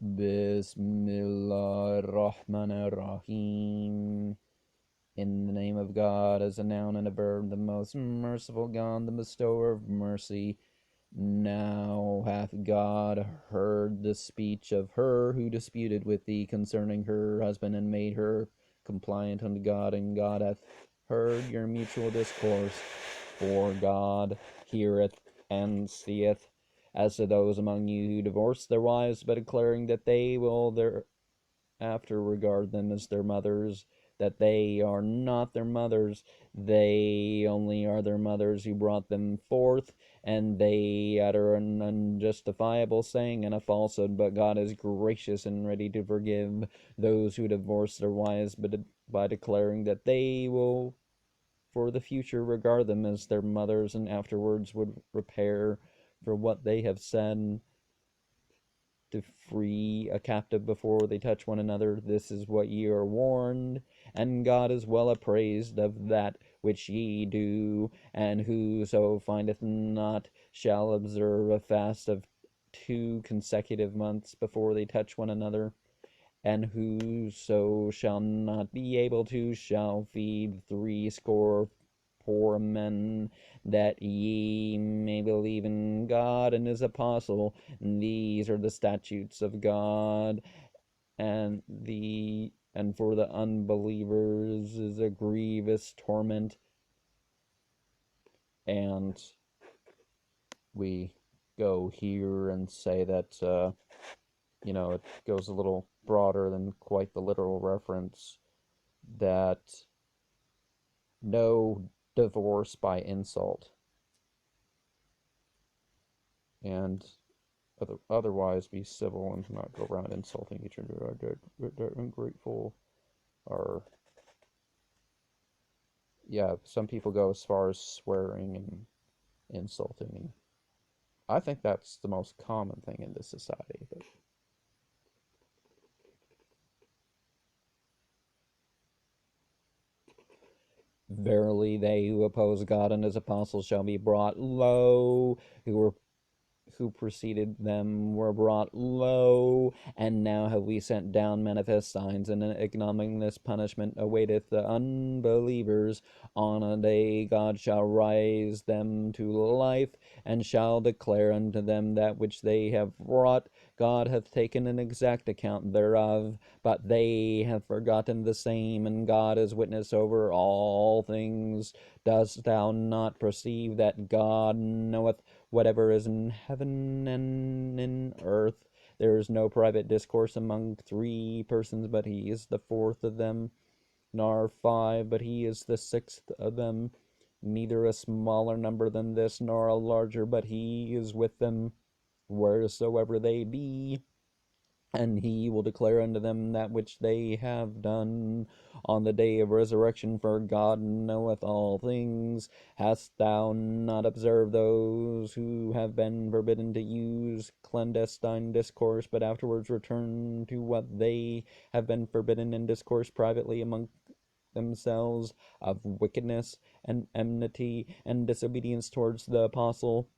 Bismillahirrahmanirrahim. In the name of God, as a noun and a verb, the most merciful God, the bestower of mercy. Now hath God heard the speech of her who disputed with thee concerning her husband, and made her compliant unto God, and God hath heard your mutual discourse. For God heareth and seeth. As to those among you who divorce their wives, but declaring that they will thereafter regard them as their mothers, that they are not their mothers, they only are their mothers who brought them forth, and they utter an unjustifiable saying and a falsehood. But God is gracious and ready to forgive those who divorce their wives, but by declaring that they will for the future regard them as their mothers, and afterwards would repair for what they have said, to free a captive before they touch one another. This is what ye are warned, and God is well appraised of that which ye do. And whoso findeth not shall observe a fast of 2 consecutive months before they touch one another. And whoso shall not be able to shall feed 60 poor men, that ye may believe in God and his apostle. And these are the statutes of God, and for the unbelievers is a grievous torment. And we go here and say that it goes a little broader than quite the literal reference, that no divorce by insult, and otherwise be civil and not go around insulting each other. They're ungrateful, or some people go as far as swearing and insulting, and I think that's the most common thing in this society. But verily, they who oppose God and his apostles shall be brought low, who preceded them were brought low, and now have we sent down manifest signs, and an ignominious punishment awaiteth the unbelievers. On a day God shall raise them to life, and shall declare unto them that which they have wrought. God hath taken an exact account thereof, but they have forgotten the same, and God is witness over all things. Dost thou not perceive that God knoweth whatever is in heaven and in earth? There is no private discourse among 3 persons, but he is the 4th of them, nor 5, but he is the 6th of them, neither a smaller number than this, nor a larger, but he is with them wheresoever they be, and he will declare unto them that which they have done on the day of resurrection, for God knoweth all things. Hast thou not observed those who have been forbidden to use clandestine discourse, but afterwards return to what they have been forbidden, and discourse privately among themselves of wickedness and enmity and disobedience towards the apostle?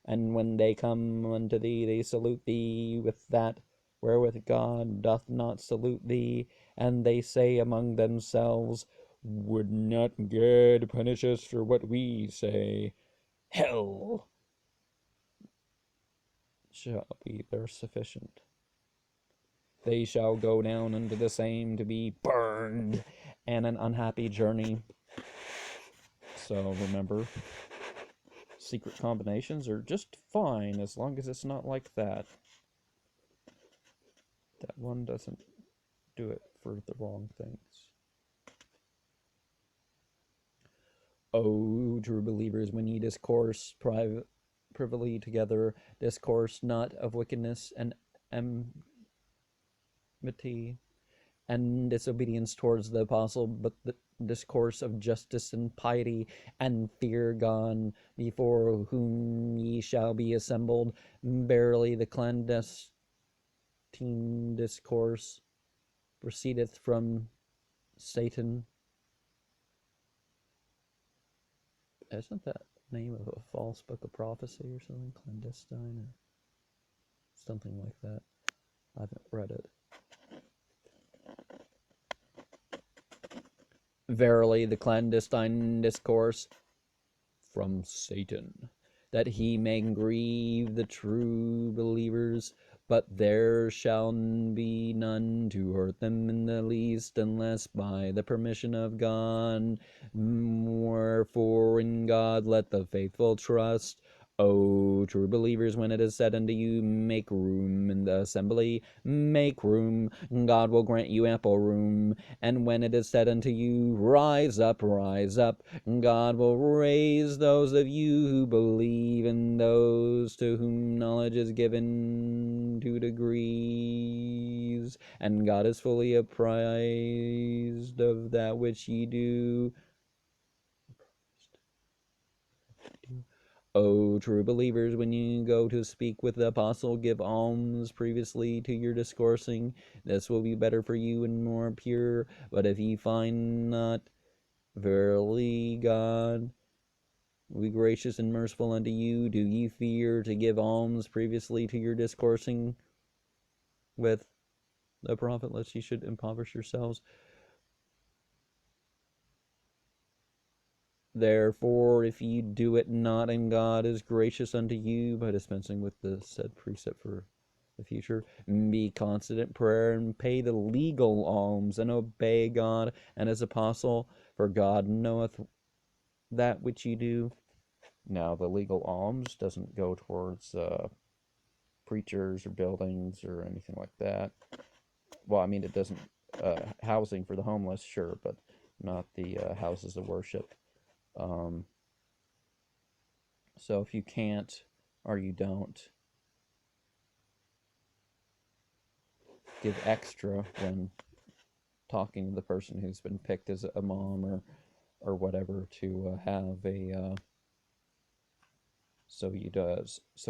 And when they come unto thee, they salute thee with that wherewith God doth not salute thee, and they say among themselves, would not God punish us for what we say? Hell shall be their sufficient. They shall go down unto the same to be burned, and an unhappy journey. So remember, secret combinations are just fine as long as it's not like that. That one doesn't do it for the wrong things. O true believers, when ye discourse privily together, discourse not of wickedness and enmity and disobedience towards the apostle, but the discourse of justice and piety and fear God, before whom ye shall be assembled. Verily the clandestine discourse proceedeth from Satan. Isn't that the name of a false book of prophecy or something? Clandestine or Something like that. I haven't read it. Verily, the clandestine discourse from Satan, that he may grieve the true believers, but there shall be none to hurt them in the least, unless by the permission of God. Wherefore in God let the faithful trust. O true believers, when it is said unto you, make room in the assembly, make room, God will grant you ample room. And when it is said unto you, rise up, God will raise those of you who believe, and those to whom knowledge is given to degrees. And God is fully apprised of that which ye do. O true believers, when you go to speak with the apostle, give alms previously to your discoursing. This will be better for you and more pure. But if ye find not, verily God will be gracious and merciful unto you. Do ye fear to give alms previously to your discoursing with the prophet, lest ye should impoverish yourselves? Therefore, if ye do it not, and God is gracious unto you by dispensing with the said precept for the future, be constant in prayer, and pay the legal alms, and obey God and his apostle, for God knoweth that which ye do. Now, the legal alms doesn't go towards preachers or buildings or anything like that. Well, I mean, it doesn't. Housing for the homeless, sure, but not the houses of worship. So if you can't or you don't give extra when talking to the person who's been picked as a mom or whatever to have a so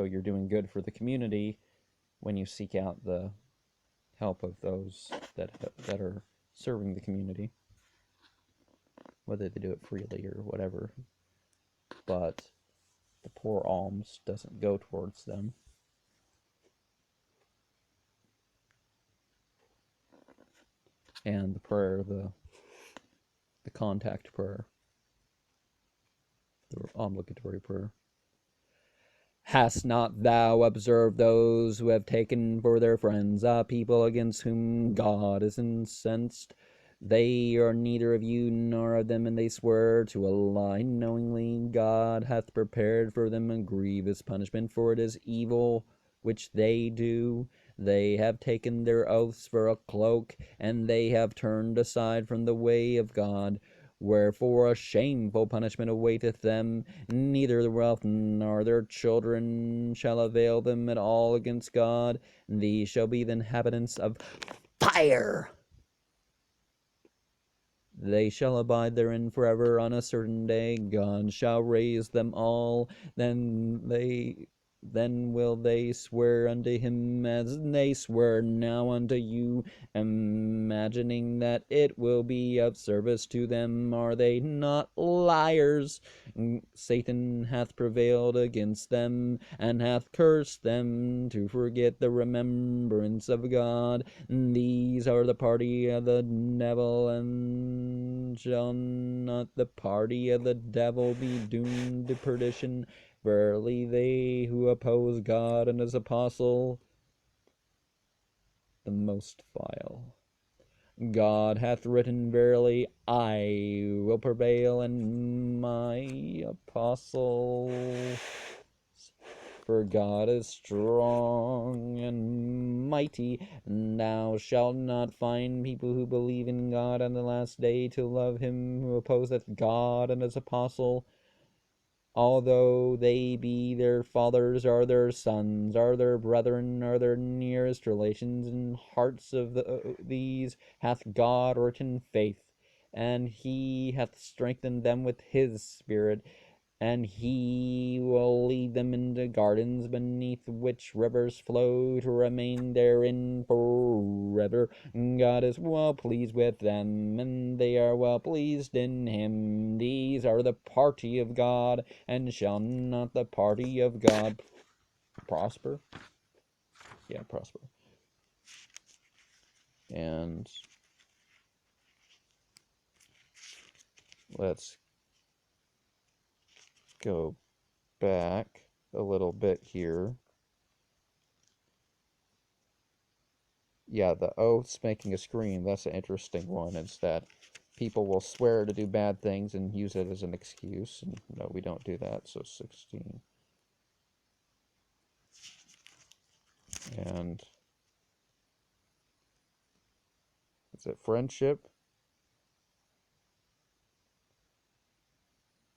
you're doing good for the community when you seek out the help of those that are serving the community, whether they do it freely or whatever. But the poor alms doesn't go towards them. And the prayer, the contact prayer, the obligatory prayer. Hast not thou observed those who have taken for their friends a people against whom God is incensed? They are neither of you nor of them, and they swear to a lie knowingly. God hath prepared for them a grievous punishment, for it is evil which they do. They have taken their oaths for a cloak, and they have turned aside from the way of God. Wherefore a shameful punishment awaiteth them. Neither their wealth nor their children shall avail them at all against God. These shall be the inhabitants of fire. They shall abide therein forever. On a certain day God shall raise them all. Then will they swear unto him as they swear now unto you, imagining that it will be of service to them. Are they not liars? Satan hath prevailed against them, and hath cursed them to forget the remembrance of God. These are the party of the devil, and shall not the party of the devil be doomed to perdition? Verily, they who oppose God and his apostle, the most vile. God hath written, verily, I will prevail, and my apostle. For God is strong and mighty, and thou shalt not find people who believe in God on the last day to love him who opposeth God and his apostle. Although they be their fathers, or their sons, or their brethren, or their nearest relations, in hearts of these hath God written faith, and he hath strengthened them with his Spirit, and he will lead them into gardens beneath which rivers flow, to remain therein forever. God is well pleased with them, and they are well pleased in him. These are the party of God, and shall not the party of God prosper? prosper. And let's go back a little bit here. Yeah, the oaths making a scream, that's an interesting one. It's that people will swear to do bad things and use it as an excuse. And no, we don't do that. So 16. And is it friendship?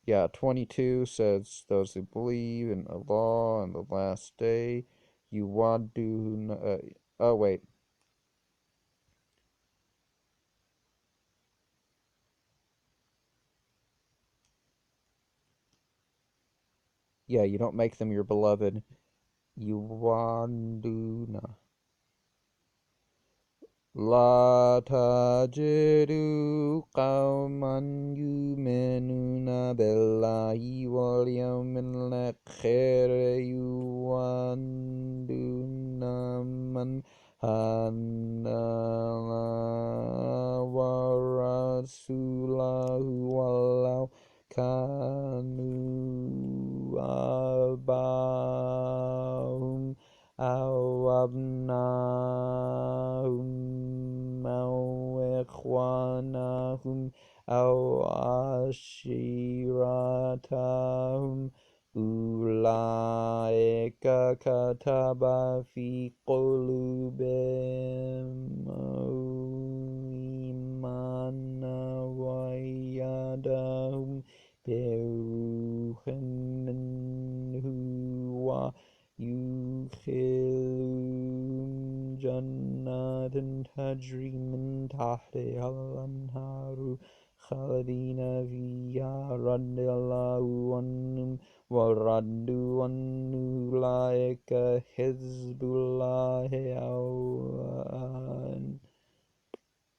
Yeah, 22 says those who believe in Allah and the last day. You want to. Oh, wait. Yeah, you don't make them your beloved. You want to. لا تجد قوما يؤمنون بالله واليوم الآخر يوادون من حاد الله ورسوله ولو كانوا آباءهم أو أبناءهم أو إخوانهم أو عشيرتهم أولئك كتب في قلوبهم إيمانا وأيدهم بروح منه يدخلهم جنات تجري من تحتها الأنهار خالدين فيها رضي الله عنهم ورضوا عنه أولئك حزب الله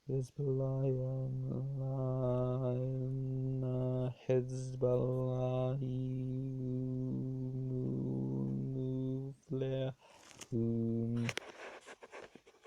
حزب الله إن حزب الله مفلحون.